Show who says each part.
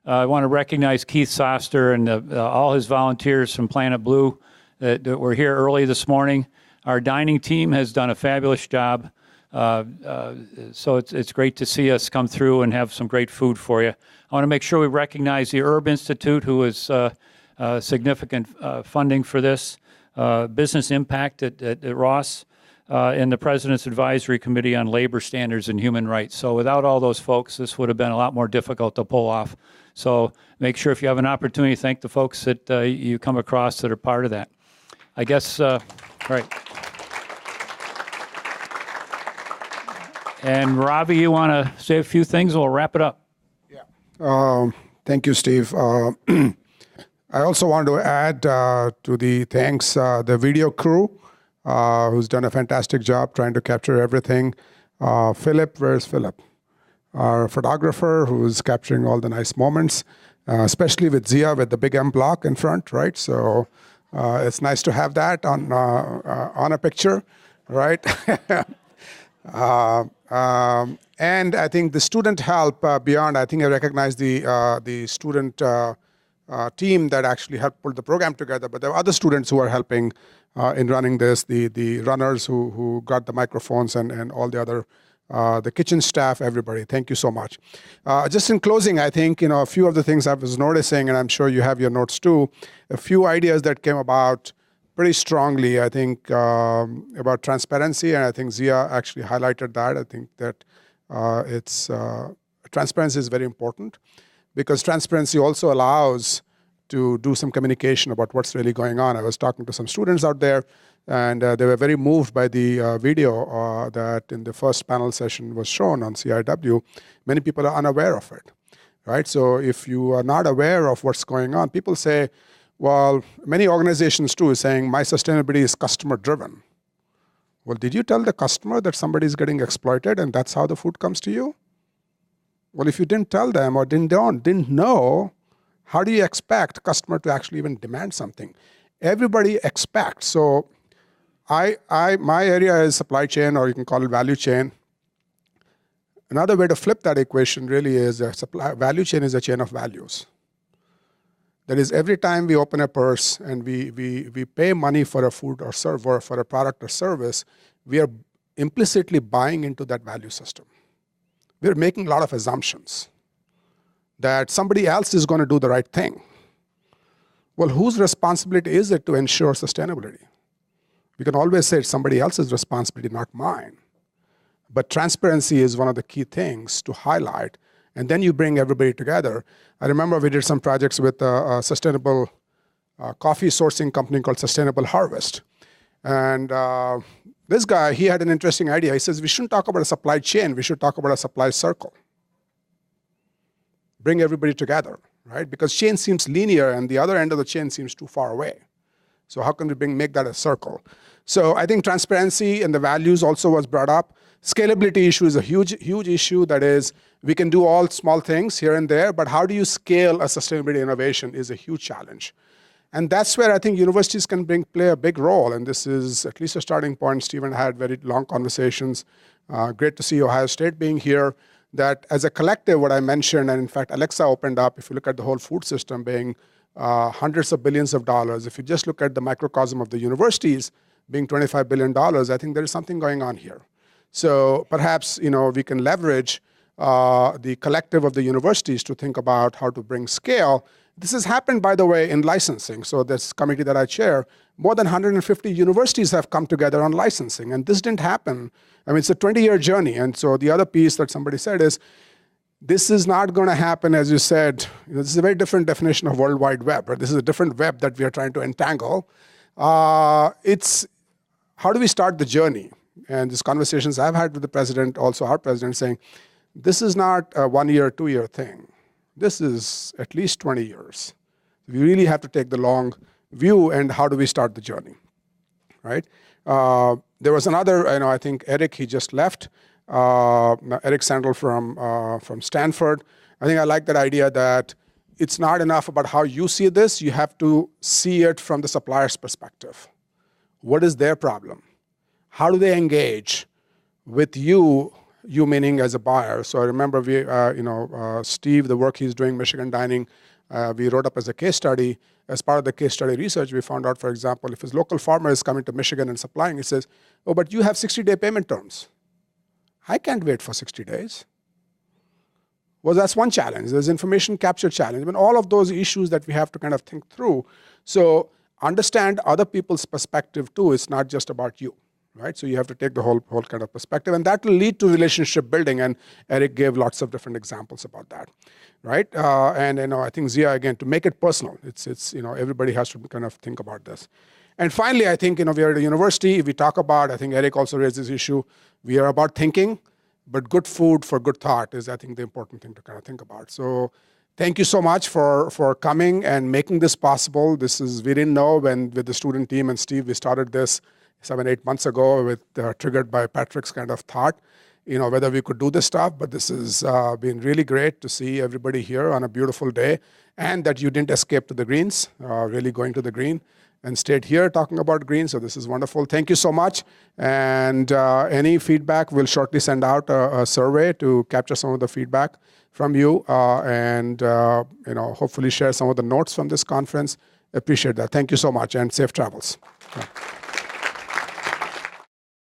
Speaker 1: I want to recognize Keith Soster and all his volunteers from Planet Blue that were here early this morning. Our dining team has done a fabulous job. So it's great to see us come through and have some great food for you. I want to make sure we recognize the Herb Institute, who is significant funding for this, Business Impact at Ross, and the President's Advisory Committee on Labor Standards and Human Rights. So without all those folks, this would have been a lot more difficult to pull off. So make sure if you have an opportunity, thank the folks that you come across that are part of that. I guess, all right. And Ravi, you want to say a few things? We'll wrap it up.
Speaker 2: Yeah. Thank you, Steve. I also want to add to the thanks the video crew, who's done a fantastic job trying to capture everything. Philip, where's Philip? Our photographer, who's capturing all the nice moments, especially with Zia with the big M block in front, right? So it's nice to have that on a picture, right? And I think the student help beyond, I think I recognize the student team that actually helped put the program together, but there are other students who are helping in running this, the runners who got the microphones and all the other, the kitchen staff, everybody. Thank you so much. Just in closing, I think, a few of the things I was noticing, and I'm sure you have your notes too, a few ideas that came about pretty strongly, I think, about transparency, and I think Zia actually highlighted that. I think that transparency is very important because transparency also allows to do some communication about what's really going on. I was talking to some students out there, and they were very moved by the video that in the first panel session was shown on CIW. Many people are unaware of it, right? So if you are not aware of what's going on, people say, well, many organizations too is saying my sustainability is customer driven. Well, did you tell the customer that somebody is getting exploited and that's how the food comes to you? Well, if you didn't tell them or didn't know, how do you expect customer to actually even demand something? Everybody expects. So my area is supply chain, or you can call it value chain. Another way to flip that equation really is value chain is a chain of values. That is, every time we open a purse and we pay money for a food or for a product or service, we are implicitly buying into that value system. We're making a lot of assumptions that somebody else is going to do the right thing. Well, whose responsibility is it to ensure sustainability? We can always say it's somebody else's responsibility, not mine. But transparency is one of the key things to highlight. And then you bring everybody together. I remember we did some projects with a sustainable coffee sourcing company called Sustainable Harvest. And this guy, he had an interesting idea. He says, we shouldn't talk about a supply chain. We should talk about a supply circle. Bring everybody together, right? Because chain seems linear and the other end of the chain seems too far away. So how can we make that a circle? So I think transparency and the values also was brought up. Scalability issue is a huge issue. That is, we can do all small things here and there, but how do you scale a sustainability innovation is a huge challenge. And that's where I think universities can play a big role. And this is at least a starting point. Stephen had very long conversations. Great to see Ohio State being here. That as a collective, what I mentioned, and in fact, Alexa opened up, if you look at the whole food system being hundreds of billions of dollars, if you just look at the microcosm of the universities being $25 billion, I think there is something going on here. So perhaps we can leverage the collective of the universities to think about how to bring scale. This has happened, by the way, in licensing. So this committee that I chair, more than 150 universities have come together on licensing. And this didn't happen. I mean, it's a 20-year journey. And so the other piece that somebody said is, this is not going to happen, as you said. This is a very different definition of World Wide Web. Right? This is a different web that we are trying to entangle. It's how do we start the journey? And these conversations I've had with the president, also our president, saying, this is not a 1 year, 2 year thing. This is at least 20 years. We really have to take the long view and how do we start the journey, right? There was another, I think Eric, he just left, Eric Sandel from Stanford. I think I like that idea that it's not enough about how you see this, you have to see it from the supplier's perspective. What is their problem? How do they engage with you you meaning as a buyer. So I remember Steve, the work he's doing, Michigan Dining, we wrote up as a case study. As part of the case study research, we found out, for example, if his local farmer is coming to Michigan and supplying, he says, oh, but you have 60-day payment terms. I can't wait for 60 days. Well, that's one challenge. There's information capture challenge. I mean, all of those issues that we have to kind of think through. So understand other people's perspective too. It's not just about you, right? So you have to take the whole kind of perspective, and that will lead to relationship building. And Eric gave lots of different examples about that, right? And I think Zia, again, to make it personal, it's everybody has to kind of think about this. And finally, I think we are at a university. We talk about, I think Eric also raised this issue. We are about thinking. But good food for good thought is, I think, the important thing to kind of think about. So thank you so much for coming and making this possible. We didn't know when with the student team and Steve, we started this 7-8 months ago triggered by Patrick's kind of thought, whether we could do this stuff. But this has been really great to see everybody here on a beautiful day, and that you didn't escape to the greens, really going to the green, and stayed here talking about green. So this is wonderful. Thank you so much. And any feedback, we'll shortly send out a survey to capture some of the feedback from you, and hopefully share some of the notes from this conference. Appreciate that. Thank you so much, and safe travels. Yeah.